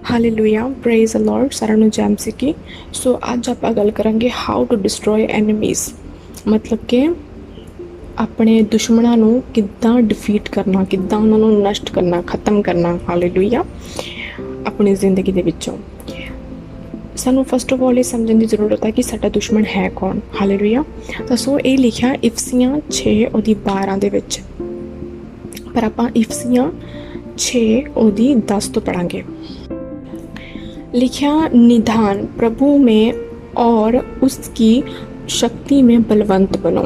Hallelujah, praise the Lord. ਸਾਰਿਆਂ ਨੂੰ ਜੈ ਮਸੀਹ ਕੀ। ਸੋ ਅੱਜ ਆਪਾਂ ਗੱਲ ਕਰਾਂਗੇ ਹਾਊ ਟੂ ਡਿਸਟਰੋਏ ਐਨੀਮੀਜ਼, ਮਤਲਬ ਕਿ ਆਪਣੇ ਦੁਸ਼ਮਣਾਂ ਨੂੰ ਕਿੱਦਾਂ ਡਿਫੀਟ ਕਰਨਾ, ਕਿੱਦਾਂ ਉਹਨਾਂ ਨੂੰ ਨਸ਼ਟ ਕਰਨਾ, ਖਤਮ ਕਰਨਾ। ਹਾਲੇਲੂਇਆ, ਆਪਣੀ ਜ਼ਿੰਦਗੀ ਦੇ ਵਿੱਚੋਂ ਸਾਨੂੰ ਫਸਟ ਆਫ ਆਲ ਇਹ ਸਮਝਣ ਦੀ ਜ਼ਰੂਰਤ ਹੈ ਕਿ ਸਾਡਾ ਦੁਸ਼ਮਣ ਹੈ ਕੌਣ। ਹਾਲੇਲੂਇਆ। ਤਾਂ ਸੋ ਇਹ ਲਿਖਿਆ ਇਫਸੀਆਂ 6 ਉਹਦੀ 12 ਦੇ ਵਿੱਚ, ਪਰ ਆਪਾਂ ਇਫਸੀਆਂ 6 ਉਹਦੀ 10 ਤੋਂ पढ़ांगे। लिखा, निधान प्रभु में और उसकी शक्ति में बलवंत बनो,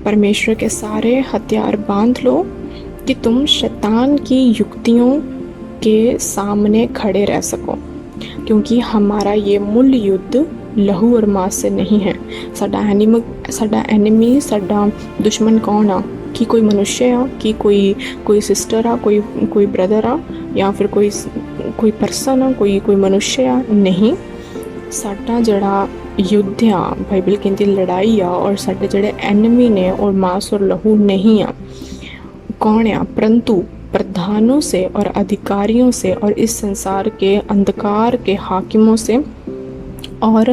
परमेश्वर के सारे हथियार बांध लो कि तुम शैतान की युक्तियों के सामने खड़े रह सको, क्योंकि हमारा ये मूल युद्ध लहू और मांस से नहीं है। साडा एनिमी साडा दुश्मन कौन आ? कि कोई मनुष्य आ, कि कोई सिस्टर आ, कोई ब्रदर आ, या फिर कोई परसन आ, कोई मनुष्य आ? नहीं, साडा जड़ा युद्ध आ, बाइबल कहती लड़ाई आ, और साडे जड़े एनिमी ने और मांस और लहू नहीं आ। कौन आ? परंतु प्रधानों से और अधिकारियों से और इस संसार के अंधकार के हाकिमों से और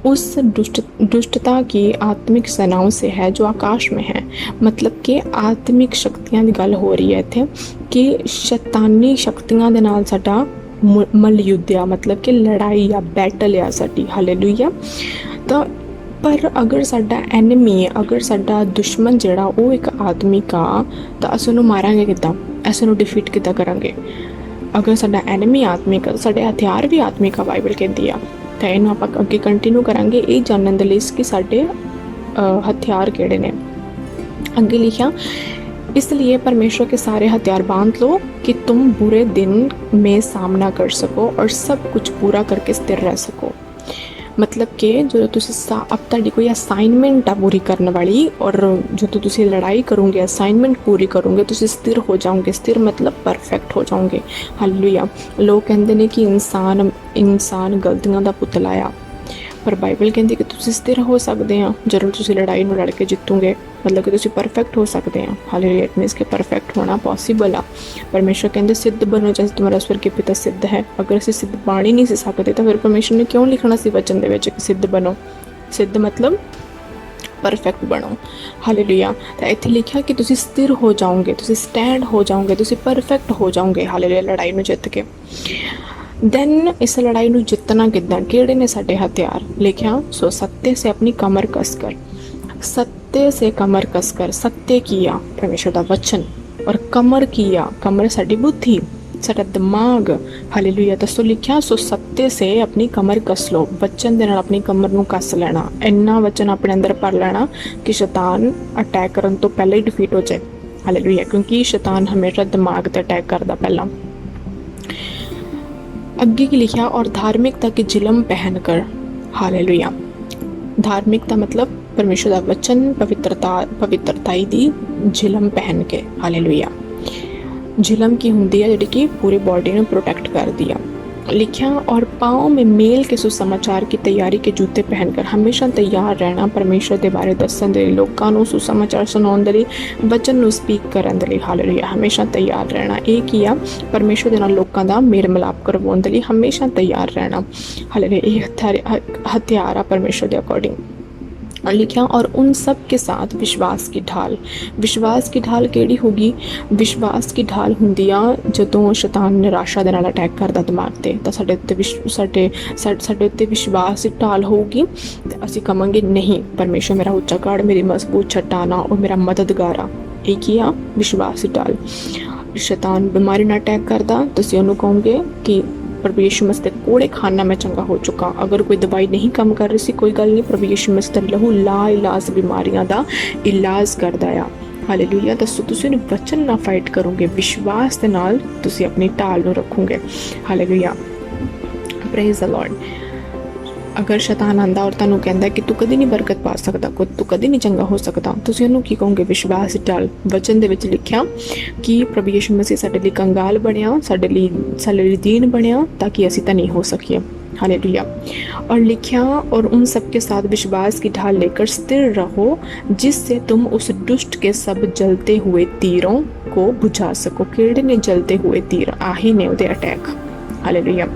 उस दुष्टता की आत्मिक सेनाओं से है जो आकाश में है। मतलब कि आत्मिक शक्तियां की गल हो रही है इत्थे कि शैतानी शक्तियां दे नाल साडा मल युद्ध आ, मतलब कि लड़ाई आ, बैटल आ साडी। हालेलुया। तो पर अगर साडा एनिमी, अगर साडा दुश्मन जिहड़ा वो एक आत्मिक आ, तो असीं उहनूं मारांगे किद्दां? असीं उहनूं डिफीट किद्दां करांगे? अगर साडा एनिमी आत्मिक आ, साडे हथियार भी आत्मिक आ, बाइबल कहती आ। तो इन्हूं आपां अगे कंटिन्यू करांगे ये जानने दे लई कि साडे हथियार किहड़े ने। अगे लिखिया, इसलिए परमेश्वर के सारे हथियार बांध लो कि तुम बुरे दिन में सामना कर सको और सब कुछ पूरा करके स्थिर रह सको। मतलब कि जो तुसी अब तुहाडी कोई असाइनमेंट आ पूरी करने वाली, और जो तुसी लड़ाई करोगे, असाइनमेंट पूरी करोगे, तुसी स्थिर हो जाओगे। स्थिर मतलब परफेक्ट हो जाओगे। हालेलुया। लोग कहते हैं कि इंसान गलतियां दा पुतला आ, पर बाइबल कहती कि तुसी स्थिर हो सकते हैं जरूर तुसी लड़ाई नूं लड़ के जितोगे, मतलब कि तुसी परफेक्ट हो सकते हैं। हालेलुया। इट मीन्स कि परफेक्ट होना पॉसिबल आ। परमेश्वर कहते सिद्ध बनो जैसे तुम्हारा स्वर्गीय पिता सिद्ध है। अगर असीं सिद्ध बन ही नहीं सी सकते तो फिर परमेश्वर ने क्यों लिखना सी वचन दे विच कि सिद्ध बनो? सिद्ध मतलब परफेक्ट बनो। हालेलुया। तो इत्थे लिखा कि तुसी स्थिर हो जाओगे, तुसी स्टैंड हो जाओगे, तुसी परफेक्ट हो जाओगे। हालेलुया। लड़ाई नूं जित के दैन इस लड़ाई नूं जितना किद्दां, किहड़े ने साडे हथियार? लिखिया, सो सत्य से अपनी कमर कसकर। सत्य से कमर कसकर, सत्य किया परमेश्वर का वचन, और कमर किया, कमर साडी बुद्धि, साडा दिमाग। हालेलुया। तो लिखिया, सो सत्य से अपनी कमर कस लो, वचन दे नाल अपनी कमर नूं कस लेना, इन्ना वचन अपने अंदर भर लेना कि शैतान अटैक करन तो पहले ही डिफीट हो जाए। हालेलुया। क्योंकि शैतान हमेशा दिमाग ते अटैक करदा पहला। अगे की लिखा, और धार्मिकता की जिलम पहनकर। हालेलुया। धार्मिकता मतलब परमेश्वर का वचन, पवित्रताई दी जिलम पहन के। हालेलुया। जिलम की हुंदी है जिहड़ी कि पूरी बॉडी नूं प्रोटेक्ट कर दिया। लिखा, और पाँव में मेल के सुसमाचार की तैयारी के जूते पहनकर। हमेशा तैयार रहना परमेश्वर के बारे दस्सण दे लई, लोकां नूं सुसमाचार सुणाउण दे लई, वचन नूं स्पीक करन दे लई। हालेलुया। हमेशा तैयार रहना। ये की आ? परमेश्वर दे नाल लोकां दा मेल मिलाप करवाउण दे लई हमेशा तैयार रहना। हालेलुया। ये हथियार आ परमेश्वर दे अकॉर्डिंग। लिखा, और उन सब के साथ विश्वास की ढाल। विश्वास की ढाल केड़ी होगी? विश्वास की ढाल हुंदी आ जदों शैतान निराशा दे नाल अटैक करदा दिमाग ते, तां साडे उत्ते विश्वास की ढाल होगी ते असीं कहांगे नहीं, परमेश्वर मेरा उच्चा गढ़, मेरी मजबूत चट्टान आ, और मेरा मददगार आ। ये की आ? विश्वास की ढाल। शैतान बीमारी नाल अटैक करदा, तुसीं उहनूं कहोगे कि प्रभु यीशु मसीह दे कोड़े खाना मैं चंगा हो चुका। अगर कोई दवाई नहीं काम कर रही सी, कोई गल नहीं, प्रभु यीशु मसीह दा लहू ला इलाज बीमारियां दा इलाज करदा आ। हालेलुया। दसो तुसीं वचन ना फाइट करोगे, विश्वास दे नाल तुसीं अपनी ढाल नूं रखोगे। हालेलुया। Praise the Lord. अगर शैतान आंदा और तुहानूं कहंदा कि तू कदी नहीं बरकत पा सकदा, तू कदी नहीं चंगा हो सकदा, तुसीं उहनूं की कहोगे? विश्वास ढाल। वचन दे विच लिखिया कि प्रभु यीशु मसीह साडे लई कंगाल बनिया, साडे लई दीन बनिया, ताकि असीं धनी हो सकीए। हालेलुया। और लिखिया, और उन सब के साथ विश्वास की ढाल लेकर स्थिर रहो, जिससे तुम उस दुष्ट के सब जलते हुए तीरों को बुझा सको। किहड़े ने जलते हुए तीर? आही ने उहदे अटैक। हालेलुया।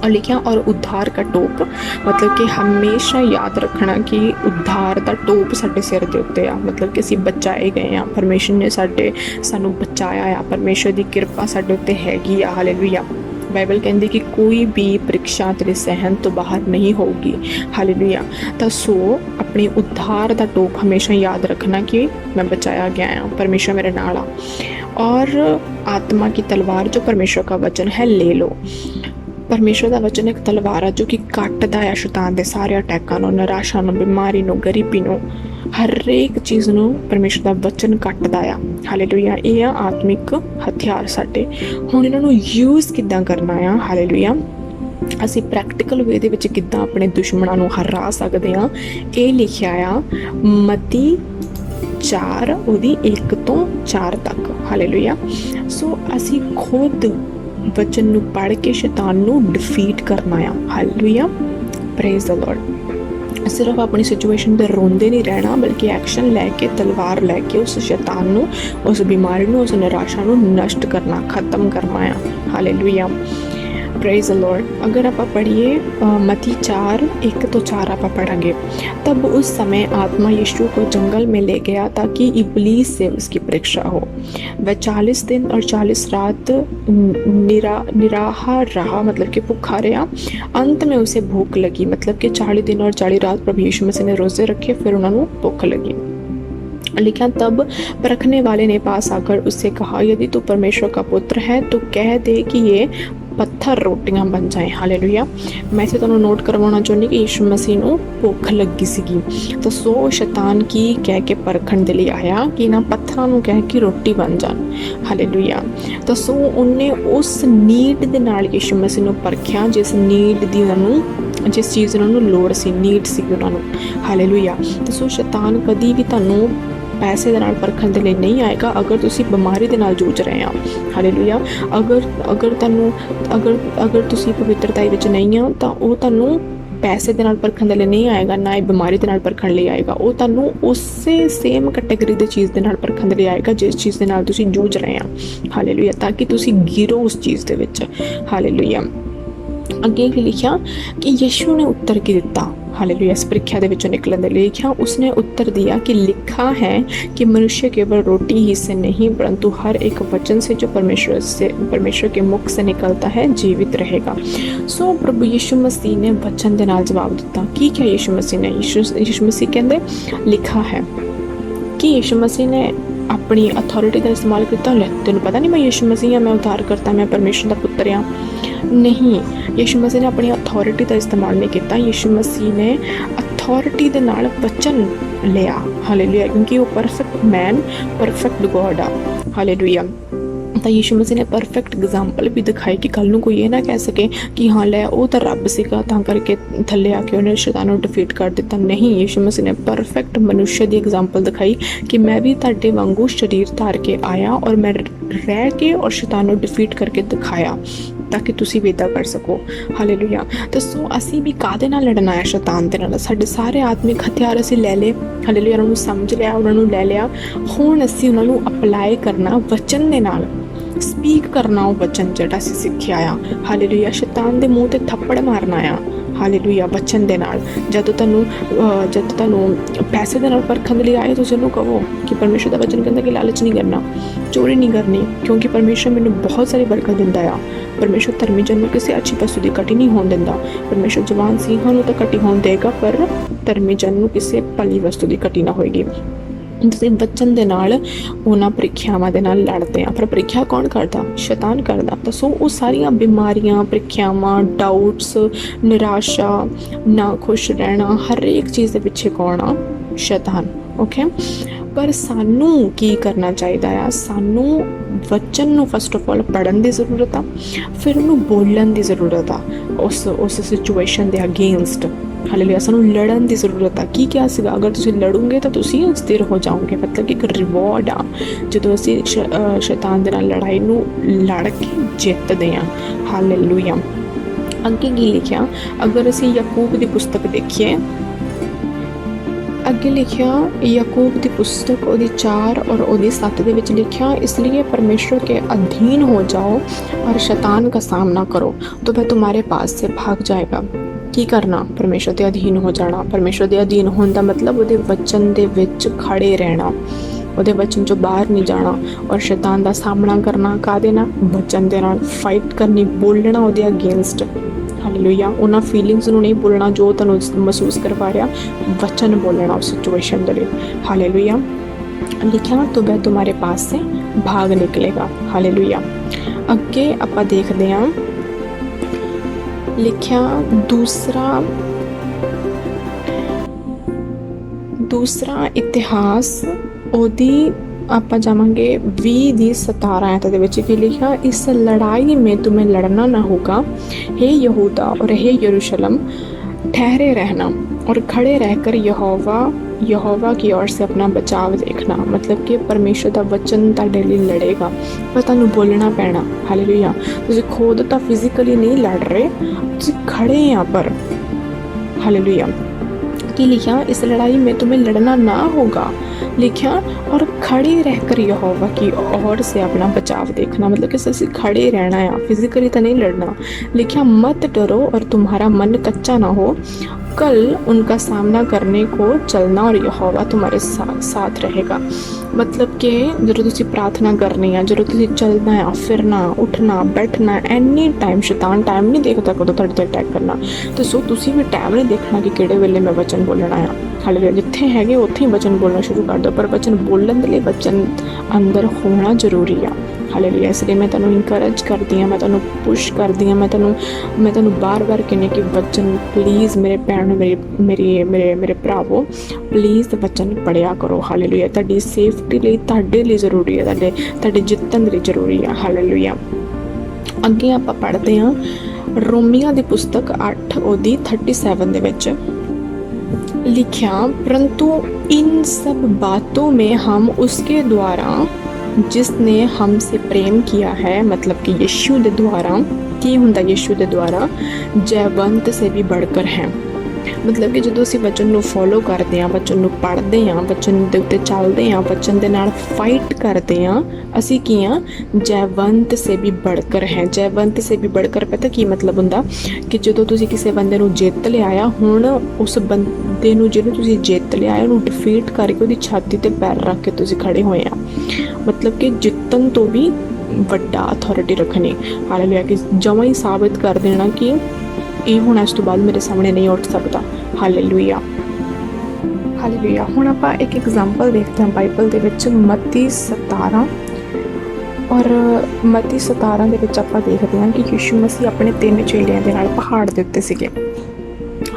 और लिखा और उद्धार का टोप, मतलब कि हमेशा याद रखना कि उद्धार का टोप साडे सिर दे उत्ते आ, मतलब कि असीं बचाए गए आ, परमेश्वर ने सानू बचाया आ, परमेश्वर की किरपा साडे उत्ते हैगी आ। हालेलुया। बाइबल कहती कि कोई भी परीक्षा तेरे सहन तो बाहर नहीं होगी। हालेलुया। तो सो अपने उद्धार का टोप हमेशा याद रखना कि मैं बचाया गया हूँ, परमेश्वर मेरे नाल आ। और आत्मा की तलवार जो परमेश्वर का वचन है ले लो। परमेश्वर का वचन एक तलवार है जो कि कटदा है शैतान के सारे अटैकों नूं, निराशा नूं, बीमारी नूं, गरीबी नूं, हरेक चीज़ नूं परमेश्वर का वचन कटदा आ। हालेलुया। ये आ आत्मिक हथियार साडे। हुण इन्हां नूं यूज़ किद्दां करना आ। हालेलुया। ਅਸੀਂ प्रैक्टिकल वे दे विच किद्दां अपने दुश्मनां नूं हरा सकदे आ, ये लिखिया आ मत्ती 4 ਉਹਦੀ 1 ਤੋਂ 4 तक। हालेलुया। सो ਅਸੀਂ खुद वचन नूं पढ़ के शैतान नूं डिफीट करना आ। हालेलुया। Praise the Lord. सिर्फ अपनी सिचुएशन पर रोंदे नहीं रहना, बल्कि एक्शन लैके, तलवार लैके उस शैतान नूं, उस बीमारी नूं, उस निराशा नूं नष्ट करना, खत्म करना आ। हालेलुया। Praise the Lord. अगर आप पढ़िए मत्ती 4 1 तो 4 आप पढ़ेंगे। तब उस समय आत्मा यीशु को जंगल में ले गया ताकि इबलीस से उसकी परीक्षा हो। वह 40 दिन और 40 रात निराहार रहा, मतलब कि भूखा रहा। अंत में उसे भूख लगी, मतलब कि 40 दिन और 40 रात प्रभु यीशु मसीह ने रोजे रखे, फिर उन्होंने भूख लगी। लिखा तब परखने वाले ने पास आकर उससे कहा, यदि तू परमेश्वर का पुत्र है तो कह दे कि ये पत्थर रोटियां बन जाए। हालेलुया। मैं इसे तुहानूं नोट करवाना चाਹੁੰਦੀ कि यीशु मसीह नूं भुख लगी सीगी, तो सो शैतान की कह के परखण दे लई आया कि ना पत्थरां नूं कह के रोटी बन जाण। हालेलुया। तो सो उन्हें उस नीड दे नाल यीशु मसीह नूं परखिया जिस नीड दी उन्होंने, जिस चीज़ उन्होंने लोड़ सी, नीड सी उन्होंने। हालेलुया। तो सो शैतान कदी भी तुहानूं पैसे दे नाल परखण दे लई नहीं आएगा अगर तुसी बीमारी दे नाल जूझ रहे हो। हालेलुया। अगर तुसी पवित्रता विच नहीं हो तो वो तुहानूं पैसे दे नाल परखण दे लई नहीं आएगा, ना ही बीमारी दे नाल परखण लई आएगा। वो तुहानूं उसे सेम कैटेगरी दी चीज़ दे नाल परखण दे लई आएगा जिस चीज़ दे नाल तुसी जूझ रहे हो। हालेलुया। ताकि तुसी गिरो उस चीज़ दे विच। हालेलुया। अगे की लिखा कि यीशु ने उत्तर की दिता। हालेलुया। इस परीक्षा के विचों निकलने के लिए लिखा, उसने उत्तर दिया कि लिखा है कि मनुष्य केवल रोटी ही से नहीं परंतु हर एक वचन से जो परमेश्वर के मुख से निकलता है जीवित रहेगा। सो प्रभु यीशु मसीह ने वचन के नाल जवाब दिता। की क्या यीशु मसीह ने? यीशु मसीह कहते लिखा है कि यीशु मसीह ने अपनी अथॉरिटी का इस्तेमाल किया। तेन पता नहीं मैं यीशु मसीह हाँ, मैं उद्धार करता, मैं परमेश्वर का पुत्र हाँ? नहीं, यीशु मसीह ने अपनी अथॉरिटी का इस्तेमाल नहीं किया। यीशु मसीह ने अथॉरिटी दे नाल वचन लिया। हालेलुया। क्योंकि वो परफेक्ट मैन, परफेक्ट गॉड आ। हालेलुया। तो यीशु मसीह ने परफेक्ट एग्जाम्पल भी दिखाई कि कल को ये ना कह सके कि हाँ लै वो तो रब सीगा तां करके थले आके उन्हें शैतान को डिफीट कर दिता। नहीं, यीशु मसीह ने परफेक्ट मनुष्य की एग्जाम्पल दिखाई कि मैं भी तुहाडे वांगू शरीर धार के आया और मैं रह के और शैतान को डिफीट करके दिखाया ताकि तुसी भी इदा कर सको। हालेलुया। तो सो असी भी कादे नाल लड़ना है शैतान दे नाल। साडे सारे आत्मिक हथियार असी ले ले। हालेलुया। उन्होंने समझ लिया, उन्होंने ले लिया। हुण असी उन्होंने अप्लाई करना वचन दे नाल, स्पीक करना वो वचन जिहड़ा असीं सिक्खिया आ। हालेलुया। शैतान दे मूँह ते थप्पड़ मारना आ। हालेलुया। वचन दे नाल जदों तुहानूं पैसे दे नाल परखण दे लई आए तुसीं उहनूं कहो कि परमेश्वर दा वचन कहंदा कि लालच नहीं करना, चोरी नहीं करनी, क्योंकि परमेश्वर मैनूं बहुत सारी बरकत दिंदा आ। परमेश्वर धर्मी जन नूं किसी अच्छी वस्तु दी कटी नहीं होण दिंदा। परमेश्वर जवान सिंहां नूं तां कटी होण देगा, पर धर्मी जन नूं किसी भली वस्तु दी कटी ना होएगी। ਤੁਸੀਂ वचन ਦੇ ਨਾਲ ਉਹਨਾਂ ਪ੍ਰੀਖਿਆਵਾਂ ਦੇ ਨਾਲ ਲੜਦੇ ਆ। ਪਰ ਪ੍ਰੀਖਿਆ ਕੌਣ ਕਰਦਾ? ਸ਼ੈਤਾਨ ਕਰਦਾ। ਤਾਂ ਸੋ ਉਹ ਸਾਰੀਆਂ ਬਿਮਾਰੀਆਂ, ਪ੍ਰੀਖਿਆਵਾਂ, ਡਾਊਟਸ, ਨਿਰਾਸ਼ਾ, ਨਾ ਖੁਸ਼ ਰਹਿਣਾ, ਹਰ ਇੱਕ ਚੀਜ਼ ਦੇ ਪਿੱਛੇ ਕੌਣ ਆ? ਸ਼ੈਤਾਨ। ਓਕੇ। ਪਰ ਸਾਨੂੰ ਕੀ ਕਰਨਾ ਚਾਹੀਦਾ ਆ? ਸਾਨੂੰ ਵਚਨ ਨੂੰ ਫਸਟ ਆਫ ਆਲ ਪੜ੍ਹਨ ਦੀ ਜ਼ਰੂਰਤ ਆ, ਫਿਰ ਉਹਨੂੰ ਬੋਲਣ ਦੀ ਜ਼ਰੂਰਤ ਆ ਉਸ ਸਿਚੁਏਸ਼ਨ ਦੇ ਅਗੇਂਸਟ। हालेलुया। सानू लड़न की जरूरत आ। की क्या सीगा? अगर तुसीं लड़ोगे तो तुसीं स्थिर हो जाओगे, मतलब कि एक रिवॉर्ड आ जो असीं शैतान दे नाल लड़ाई नूं लड़ के जितदे आ। हालेलुया। अगे की लिखिया, अगर असीं याकूब की पुस्तक देखिए ਅੱਗੇ ਲਿਖਿਆ ਯਾਕੂਬ ਦੀ ਪੁस्तक ਉਹਦੀ 4 और ਉਹਦੀ 7 ਦੇ ਵਿੱਚ ਲਿਖਿਆ, इसलिए परमेश्वर के अधीन हो जाओ और शैतान का सामना करो तो वह तुम्हारे पास से भाग जाएगा। ਕੀ ਕਰਨਾ? ਪਰਮੇਸ਼ਰ ਦੇ ਅਧੀਨ ਹੋ ਜਾਣਾ। ਪਰਮੇਸ਼ਰ ਦੇ ਅਧੀਨ ਹੋਣ ਦਾ ਮਤਲਬ ਉਹਦੇ ਵਚਨ ਦੇ ਵਿੱਚ ਖੜੇ ਰਹਿਣਾ, ਉਹਦੇ ਵਚਨ ਚੋਂ ਬਾਹਰ ਨਹੀਂ ਜਾਣਾ, ਔਰ ਸ਼ੈਤਾਨ ਦਾ ਸਾਹਮਣਾ ਕਰਨਾ। ਕਾਹਦੇ ਨਾਲ? ਵਚਨ ਦੇ ਨਾਲ ਫਾਈਟ ਕਰਨੀ, ਬੋਲਣਾ ਉਹਦੇ ਅਗੇਂਸਟ। ਹਾਲੇਲੂਇਆ। ਉਹਨਾਂ ਫੀਲਿੰਗਸ ਨੂੰ ਨਹੀਂ ਬੋਲਣਾ ਜੋ ਤੁਹਾਨੂੰ ਮਹਿਸੂਸ ਕਰਵਾ ਰਿਹਾ, ਵਚਨ ਬੋਲਣਾ ਉਸ ਸਿਚੁਏਸ਼ਨ ਦੇ ਲਈ। ਹਾਲੇਲੂਇਆ। ਲਿਖਿਆ तो वह तुम्हारे पास से भाग निकलेगा। हालेलुया। ਅੱਗੇ ਆਪਾਂ ਦੇਖਦੇ ਹਾਂ, ਲਿਖਿਆ ਦੂਸਰਾ ਇਤਿਹਾਸ ਉਹਦੀ ਆਪਾਂ ਜਾਵਾਂਗੇ 20 ਦੀ 17 ਆਇਤ ਦੇ ਵਿੱਚ ਕੀ ਲਿਖਿਆ, इस लड़ाई में तुम्हें लड़ना ना होगा, हे यहूदा और हे यरूशलेम, ठहरे रहना और खड़े रहकर यहोवा की ओर से अपना बचाव देखना। मतलब कि परमेश्वर ਦਾ ਵਚਨ ਤੁਹਾਡੇ ਲਈ ਲੜੇਗਾ, ਪਰ ਤੁਹਾਨੂੰ ਬੋਲਣਾ ਪੈਣਾ। ਹਾਲੇਲੂਇਆ। ਤੁਸੀਂ ਖੁਦ ਤਾਂ ਫਿਜ਼ੀਕਲੀ ਨਹੀਂ ਲੜ ਰਹੇ, ਤੁਸੀਂ खड़े हैं पर। हालेलुया। कि लिखा, इस लड़ाई में तुम्हें लड़ना ना होगा, लिखा, और खड़े रहकर यहोवा की ओर से अपना बचाव देखना। मतलब कि असं खड़े रहना है, फिजिकली तो नहीं लड़ना। लिखा, मत डरो और तुम्हारा मन कच्चा ना हो, कल उनका सामना करने को चलना और यहोवा तुम्हारे साथ रहेगा। मतलब कि ਜਦੋਂ ਤੁਸੀਂ ਪ੍ਰਾਰਥਨਾ ਕਰਨੀ ਆ, ਜਦੋਂ ਤੁਸੀਂ ਚੱਲਣਾ ਆ, ਫਿਰਨਾ, ਉੱਠਣਾ, ਬੈਠਣਾ, ਐਨੀ ਟਾਈਮ ਸ਼ੈਤਾਨ ਟਾਈਮ ਨਹੀਂ ਦੇਖਦਾ ਕਦੋਂ ਤੁਹਾਡੇ ਤੇ ਅਟੈਕ ਕਰਨਾ। ਤੇ ਸੋ ਤੁਸੀਂ ਵੀ ਟਾਈਮ ਨਹੀਂ ਦੇਖਣਾ ਕਿ ਕਿਹੜੇ ਵੇਲੇ ਮੈਂ ਵਚਨ ਬੋਲਣਾ ਆ। ਹਾਲੇ ਜਿੱਥੇ ਹੈਗੇ ਉੱਥੇ ਹੀ ਵਚਨ ਬੋਲਣਾ ਸ਼ੁਰੂ ਕਰ ਦਿਓ, ਪਰ ਵਚਨ ਬੋਲਣ ਦੇ ਲਈ ਵਚਨ ਅੰਦਰ ਹੋਣਾ ਜ਼ਰੂਰੀ ਆ। ਹਾਲੇਲੂਇਆ। ਇਸ ਲਈ ਮੈਂ ਤੁਹਾਨੂੰ ਇਨਕਰੇਜ ਕਰਦੀ ਹਾਂ, ਮੈਂ ਤੁਹਾਨੂੰ ਪੁਸ਼ ਕਰਦੀ ਹਾਂ, ਮੈਂ ਤੁਹਾਨੂੰ ਬਾਰ-ਬਾਰ ਕਹਿੰਦੀ ਕਿ ਵਚਨ ਪਲੀਜ਼ ਮੇਰੇ ਭੈਣ ਨੂੰ, ਮੇਰੇ ਭਰਾਵੋ, ਪਲੀਜ਼ ਵਚਨ ਪੜ੍ਹਿਆ ਕਰੋ। ਹਾਲੇਲੂਇਆ। ਤੁਹਾਡੀ ਸੇਫਟੀ ਲਈ, ਤੁਹਾਡੇ ਲਈ ਜ਼ਰੂਰੀ ਹੈ, ਤੁਹਾਡੇ ਜਿੱਤਣ ਲਈ ਜ਼ਰੂਰੀ ਹੈ। ਹਾਲੇਲੂਇਆ। ਅੱਗੇ ਆਪਾਂ ਪੜ੍ਹਦੇ ਹਾਂ ਰੋਮੀਆਂ ਦੀ ਪੁਸਤਕ 8 ਉਹਦੀ 37 ਦੇ ਵਿੱਚ लिखा, परंतु इन सब बातों में हम उसके द्वारा जिसने हमसे प्रेम किया है, मतलब कि यीशु के द्वारा, की हुंदा यीशु के द्वारा, जयवंत से भी बढ़कर हैं। मतलब कि ਜਦੋਂ ਅਸੀਂ ਵਚਨ ਨੂੰ ਫੋਲੋ ਕਰਦੇ ਹਾਂ, ਵਚਨ ਨੂੰ ਪੜ੍ਹਦੇ ਹਾਂ, ਵਚਨ ਦੇ ਉੱਤੇ ਚੱਲਦੇ ਹਾਂ, ਵਚਨ ਦੇ ਨਾਲ ਫਾਈਟ ਕਰਦੇ ਹਾਂ, ਅਸੀਂ ਕੀ ਹਾਂ? ਜੈਵੰਤ ਸੇ ਵੀ ਬੜਕਰ ਹੈ। ਜੈਵੰਤ ਸੇ ਵੀ ਬੜਕਰ ਪਤਾ ਕੀ ਮਤਲਬ ਹੁੰਦਾ? ਕਿ ਜਦੋਂ ਤੁਸੀਂ ਕਿਸੇ ਬੰਦੇ ਨੂੰ ਜਿੱਤ ਲਿਆ ਆ, ਹੁਣ ਉਸ ਬੰਦੇ ਨੂੰ ਜਿਹਨੂੰ ਤੁਸੀਂ ਜਿੱਤ ਲਿਆ ਆ, ਉਹਨੂੰ ਡਿਫੀਟ ਕਰਕੇ ਉਹਦੀ ਛਾਤੀ ਤੇ ਪੈਰ ਰੱਖ ਕੇ ਤੁਸੀਂ ਖੜੇ ਹੋਏ ਆ। ਮਤਲਬ ਕਿ ਜਿੱਤਣ ਤੋਂ ਵੀ ਵੱਡਾ ਅਥਾਰਟੀ ਰੱਖਣੀ। ਹਾਲੇਲੂਇਆ। ਕਿ ਜਮਾਂ ਹੀ ਸਾਬਿਤ ਕਰ ਦੇਣਾ ਕਿ ਇਹ ਹੁਣ ਇਸ ਤੋਂ ਬਾਅਦ ਮੇਰੇ ਸਾਹਮਣੇ ਨਹੀਂ ਉੱਠ ਸਕਦਾ। ਹਾਲੇਲੂਇਆ। ਹਾਲੇਲੂਇਆ। ਹੁਣ ਆਪਾਂ ਇੱਕ ਐਗਜ਼ਾਮਪਲ ਦੇਖਦੇ ਹਾਂ ਬਾਈਬਲ ਦੇ ਵਿੱਚ, ਮਤੀ 17 ਔਰ ਮਤੀ 17 ਦੇ ਵਿੱਚ ਆਪਾਂ ਦੇਖਦੇ ਹਾਂ ਕਿ ਯਿਸੂ ਮਸੀਹ ਆਪਣੇ 3 ਚੇਲਿਆਂ ਦੇ ਨਾਲ ਪਹਾੜ ਦੇ ਉੱਤੇ ਸੀਗੇ।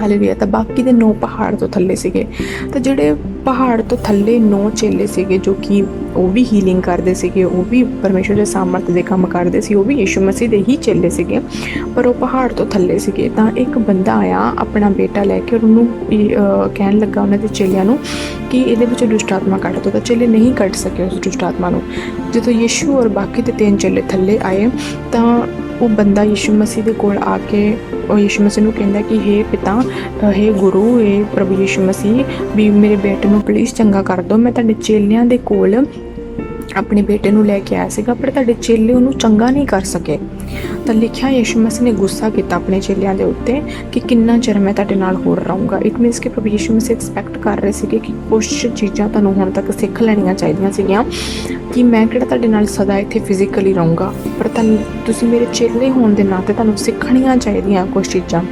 ਹਾਲੇਲੂਇਆ। ਤਾਂ ਬਾਕੀ ਦੇ 9 ਪਹਾੜ ਤੋਂ ਥੱਲੇ ਸੀਗੇ। ਤਾਂ ਜਿਹੜੇ ਪਹਾੜ ਤੋਂ ਥੱਲੇ 9 ਚੇਲੇ ਸੀਗੇ, ਜੋ ਕਿ ਉਹ ਵੀ ਹੀਲਿੰਗ ਕਰਦੇ ਸੀਗੇ, ਉਹ ਵੀ ਪਰਮੇਸ਼ਰ ਦੇ ਸਾਮਰਥ ਦੇ ਕੰਮ ਕਰਦੇ ਸੀ, ਉਹ ਵੀ ਯਿਸੂ ਮਸੀਹ ਦੇ ਹੀ ਚੇਲੇ ਸੀਗੇ, ਪਰ ਉਹ ਪਹਾੜ ਤੋਂ ਥੱਲੇ ਸੀਗੇ। ਤਾਂ ਇੱਕ ਬੰਦਾ ਆਇਆ ਆਪਣਾ ਬੇਟਾ ਲੈ ਕੇ, ਉਹਨੂੰ ਕਹਿਣ ਲੱਗਾ ਉਹਨਾਂ ਦੇ ਚੇਲਿਆਂ ਨੂੰ ਕਿ ਇਹਦੇ ਵਿੱਚ ਦੁਸ਼ਟ ਆਤਮਾ ਕੱਢ ਦਿਓ। ਤਾਂ ਚੇਲੇ ਨਹੀਂ ਕੱਢ ਸਕੇ ਉਸ ਦੁਸ਼ਟ ਆਤਮਾ ਨੂੰ। ਜਦੋਂ ਯਿਸੂ ਔਰ ਬਾਕੀ ਦੇ 3 ਚੇਲੇ ਥੱਲੇ ਆਏ ਤਾਂ ਉਹ ਬੰਦਾ ਯਿਸੂ ਮਸੀਹ ਦੇ ਕੋਲ ਆ ਕੇ ਉਹ ਯਿਸੂ ਮਸੀਹ ਨੂੰ ਕਹਿੰਦਾ ਕਿ ਹੇ ਪਿਤਾ, ਹੇ ਗੁਰੂ, ਹੇ ਪ੍ਰਭੂ ਯਿਸੂ ਮਸੀਹ, ਵੀ ਮੇਰੇ ਬੇਟੇ ਨੂੰ ਪਲੀਜ਼ ਚੰਗਾ ਕਰ ਦਿਓ। ਮੈਂ ਤੁਹਾਡੇ ਚੇਲਿਆਂ ਦੇ ਕੋਲ ਆਪਣੇ ਬੇਟੇ ਨੂੰ ਲੈ ਕੇ ਆਇਆ ਸੀਗਾ, ਪਰ ਤੁਹਾਡੇ ਚੇਲੇ ਉਹਨੂੰ ਚੰਗਾ ਨਹੀਂ ਕਰ ਸਕੇ। ਤਾਂ ਲਿਖਿਆ ਯਿਸੂ ਮਸੀਹ ਨੇ ਗੁੱਸਾ ਕੀਤਾ ਆਪਣੇ ਚੇਲਿਆਂ ਦੇ ਉੱਤੇ ਕਿ ਕਿੰਨਾ ਚਿਰ ਮੈਂ ਤੁਹਾਡੇ ਨਾਲ ਹੋਰ ਰਹੂੰਗਾ। ਇਟ ਮੀਨਸ ਕਿ ਪ੍ਰਭੂ ਯਿਸੂ ਮਸੀਹ ਐਕਸਪੈਕਟ ਕਰ ਰਹੇ ਸੀਗੇ ਕਿ ਕੁਛ ਚੀਜ਼ਾਂ ਤੁਹਾਨੂੰ ਹੁਣ ਤੱਕ ਸਿੱਖ ਲੈਣੀਆਂ ਚਾਹੀਦੀਆਂ ਸੀਗੀਆਂ, ਕਿ ਮੈਂ ਕਿਹੜਾ ਤੁਹਾਡੇ ਨਾਲ ਸਦਾ ਇੱਥੇ ਫਿਜ਼ੀਕਲੀ ਰਹੂੰਗਾ, ਪਰ ਤੁਸੀਂ ਮੇਰੇ ਚੇਲੇ ਹੋਣ ਦੇ ਨਾਤੇ ਤੁਹਾਨੂੰ ਸਿੱਖਣੀਆਂ ਚਾਹੀਦੀਆਂ ਕੁਛ ਚੀਜ਼ਾਂ,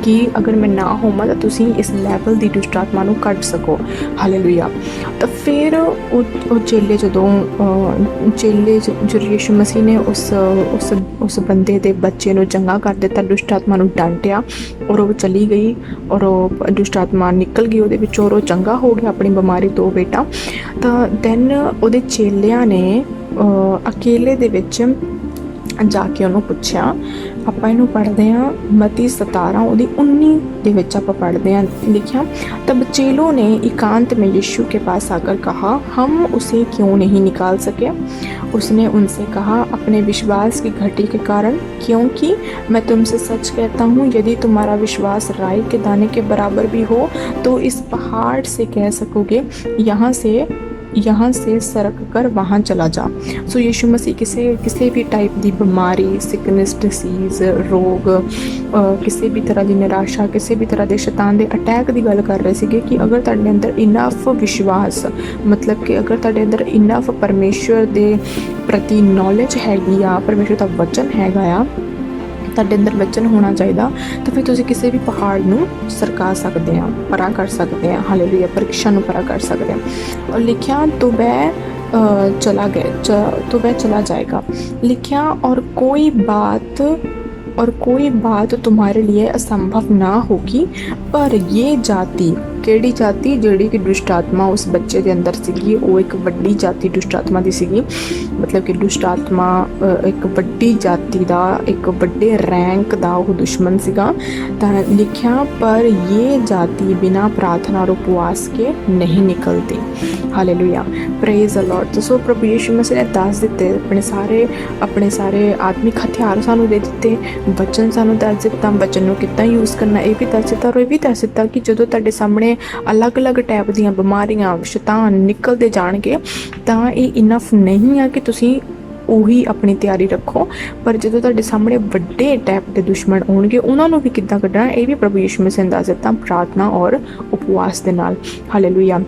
ਕਿ ਅਗਰ ਮੈਂ ਨਾ ਹੋਵਾਂ ਤਾਂ ਤੁਸੀਂ ਇਸ ਲੈਵਲ ਦੀ ਦੁਸ਼ਟ ਆਤਮਾ ਨੂੰ ਕੱਢ ਸਕੋ। ਹਾਲੇਲੂਇਆ। ਤਾਂ ਫਿਰ ਉਹ ਚੇਲੇ ਜਦੋਂ ਯਿਸੂ ਮਸੀਹ ਨੇ ਉਸ ਬੰਦੇ ਦੇ ਬੱਚੇ ਨੂੰ ਚੰਗਾ ਕਰ ਦਿੱਤਾ, ਦੁਸ਼ਟ ਆਤਮਾ ਨੂੰ ਡਾਂਟਿਆ ਔਰ ਉਹ ਚਲੀ ਗਈ ਔਰ ਉਹ ਦੁਸ਼ਟ ਆਤਮਾ ਨਿਕਲ ਗਈ ਉਹਦੇ ਵਿੱਚੋਂ ਔਰ ਉਹ ਚੰਗਾ ਹੋ ਗਿਆ ਆਪਣੀ ਬਿਮਾਰੀ ਤੋਂ ਬੇਟਾ। ਤਾਂ ਦੈਨ ਉਹਦੇ ਚੇਲਿਆਂ ਨੇ ਅਕੇਲੇ ਦੇ ਵਿੱਚ ਜਾ ਕੇ ਉਹਨੂੰ ਪੁੱਛਿਆ, ਆਪਾਂ ਇਹਨੂੰ ਪੜ੍ਹਦੇ ਹਾਂ ਮਤੀ 17 ਉਹਦੀ 19 ਦੇ ਵਿੱਚ ਆਪਾਂ पढ़ते हैं। लिखा, तब चेलों ने एकांत में यीशु के पास आकर कहा, हम उसे क्यों नहीं निकाल सके? उसने उनसे कहा, अपने विश्वास की घटी के कारण, क्योंकि मैं तुमसे सच कहता हूँ यदि तुम्हारा विश्वास राई के दाने के बराबर भी हो तो इस पहाड़ से कह सकोगे यहाँ से सरक कर वहाँ चला जा। सो यीशु मसीह किसी भी टाइप की बीमारी, सिकनेस, डिसीज़, रोग, किसी भी तरह की निराशा, किसी भी तरह के शैतान के अटैक की गल कर रहे थे कि अगर तुहाडे अंदर इनफ विश्वास, मतलब कि अगर तुहाडे अंदर इनफ परमेश्वर के प्रति नॉलेज हैगी आ, परमेश्वर का वचन हैगा आ, ਤੁਹਾਡੇ ਅੰਦਰ ਵਚਨ ਹੋਣਾ ਚਾਹੀਦਾ, ਤਾਂ ਫਿਰ ਤੁਸੀਂ ਕਿਸੇ ਵੀ ਪਹਾੜ ਨੂੰ ਸਰਕਾ ਸਕਦੇ ਆ, ਪਰਾ ਕਰ ਸਕਦੇ ਆ। ਹਾਲੇਲੂਇਆ, ਪਰੀक्षा ਨੂੰ ਪਰਾ ਕਰ ਸਕਦੇ ਆ। और लिखा, तो वह चला जाएगा। लिखा, और कोई बात तुम्हारे लिए असंभव ना होगी, पर ये जाति, केड़ी जाति, ਜਿਹੜੀ कि दुष्ट आत्मा उस बच्चे के अंदर सीगी, वो एक वड्डी जाति दुष्ट आत्मा दी सीगी, मतलब कि दुष्ट आत्मा एक वड्डी जाति का, एक वड्डे रैंक का वो दुश्मन सीगा। तो लिखा, पर ये जाति बिना प्रार्थना और उपवास के नहीं निकलती। Hallelujah, praise the Lord. तो सो प्रभु यीशु मसीह ने दस दिते, अपने सारे आत्मिक हथियार सानू दे दिते, वचन सानू दस दिता, वचन नूं किद्दां यूज़ करना ये भी दस दिता, और ये भी दस दिता कि जदों तुहाडे सामने अलग अलग टाइप दीयां बीमारियां, शैतान निकलते जाणगे तां ये इनफ नहीं है कि तुसीं ਉਹੀ अपनी तैयारी रखो, पर जो तुहाडे सामने वड्डे टाइप के दुश्मन आउणगे उन्हां नूं भी किद्दां कड्ढणा, ये भी प्रभु यीशु मसीह ने दस दिता प्रार्थना और उपवास दे नाल। हालेलुया,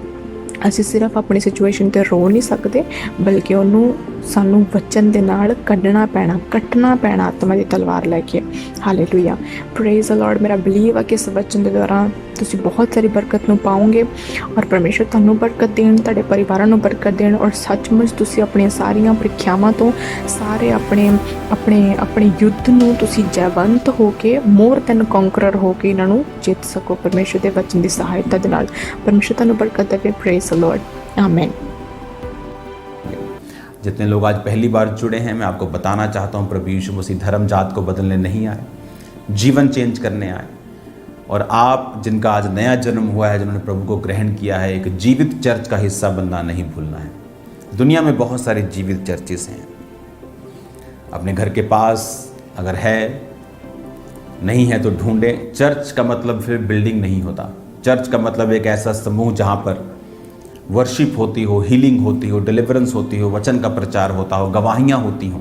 ਅਸੀਂ सिर्फ अपनी सिचुएशन ते रो नहीं सकते, बल्कि ਉਹਨੂੰ ਸਾਨੂੰ वचन ਦੇ ਨਾਲ ਕੱਢਣਾ ਪੈਣਾ, ਕੱਟਣਾ ਪੈਣਾ आत्मा ਦੀ तलवार लैके। Hallelujah, praise the Lord. मेरा बिलीव है कि इस वचन के दौरान तुसी बहुत सारी बरकत नूं पाओगे, और परमेश्वर तुहानूं बरकत देण, तुहाडे परिवारां नूं बरकत देण, और सचमुच तुसी अपणीਆਂ सारियां ਪ੍ਰੀਖਿਆਵਾਂ ਤੋਂ, ਸਾਰੇ ਆਪਣੇ युद्ध नूं तुसी जयवंत हो के, मोर दैन कॉन्करर हो के इन्हां नूं जित सको परमेश्वर दे वचन ਦੀ सहायता ਦੇ ਨਾਲ। परमेश्वर तुहानूं बरकत देवे। प्रेज द लॉर्ड, आमीन। जितने लोग आज पहली बार जुड़े हैं, मैं आपको बताना चाहता हूँ प्रभु यीशु मसीह धर्म जात को बदलने नहीं आए, जीवन चेंज करने आए। और आप जिनका आज नया जन्म हुआ है, जिन्होंने प्रभु को ग्रहण किया है, एक जीवित चर्च का हिस्सा बनना नहीं भूलना है। दुनिया में बहुत सारी जीवित चर्चेस हैं, अपने घर के पास अगर है, नहीं है तो ढूंढें। चर्च का मतलब फिर बिल्डिंग नहीं होता, चर्च का मतलब एक ऐसा समूह जहाँ पर वर्शिप होती हो, हीलिंग होती हो, डिलीवरेंस होती हो, वचन का प्रचार होता हो, गवाहियाँ होती हों,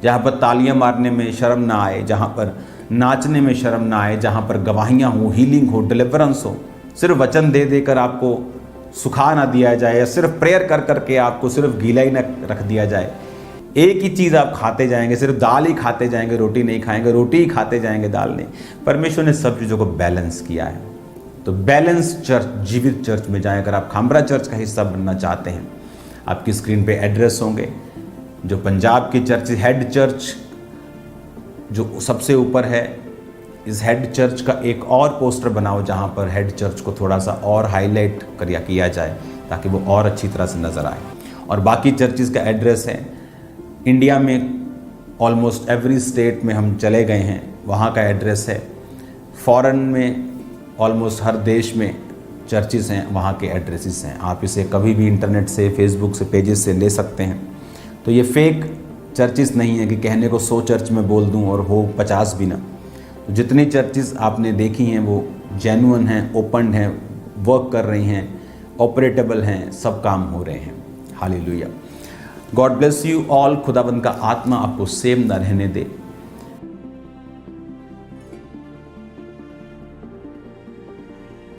जहाँ पर तालियां मारने में शर्म ना आए, जहाँ पर नाचने में शर्म ना आए, जहाँ पर गवाहियाँ हो, हीलिंग हो, डिलीवरेंस हो। सिर्फ वचन दे देकर आपको सुखा ना दिया जाए, या सिर्फ प्रेयर कर करके आपको सिर्फ गीला ही ना रख दिया जाए। एक ही चीज़ आप खाते जाएंगे, सिर्फ दाल ही खाते जाएंगे, रोटी नहीं खाएंगे, रोटी ही खाते जाएंगे, दाल नहीं। परमेश्वर ने सब चीज़ों को बैलेंस किया है। तो बैलेंस चर्च, जीवित चर्च में जाएं। अगर आप खामरा चर्च का हिस्सा बनना चाहते हैं, आपकी स्क्रीन पे एड्रेस होंगे। जो पंजाब की चर्च, हेड चर्च जो सबसे ऊपर है, इस हेड चर्च का एक और पोस्टर बनाओ जहाँ पर हेड चर्च को थोड़ा सा और हाईलाइट किया जाए, ताकि वो और अच्छी तरह से नज़र आए। और बाकी चर्चिज़ का एड्रेस है, इंडिया में ऑलमोस्ट एवरी स्टेट में हम चले गए हैं, वहाँ का एड्रेस है। फॉरेन में ऑलमोस्ट हर देश में चर्चिज़ हैं, वहाँ के एड्रेसेस हैं। आप इसे कभी भी इंटरनेट से, फेसबुक से, पेजेस से ले सकते हैं। तो ये फेक चर्चिज़ नहीं है कि कहने को 100 चर्च में बोल दूं और हो 50 भी ना। तो जितनी चर्चिज़ आपने देखी हैं वो जेन्युइन हैं, ओपन हैं, वर्क कर रही हैं, ऑपरेटेबल हैं, सब काम हो रहे हैं। Hallelujah, God bless you all. खुदाबंद का आत्मा आपको सेम ना रहने दे।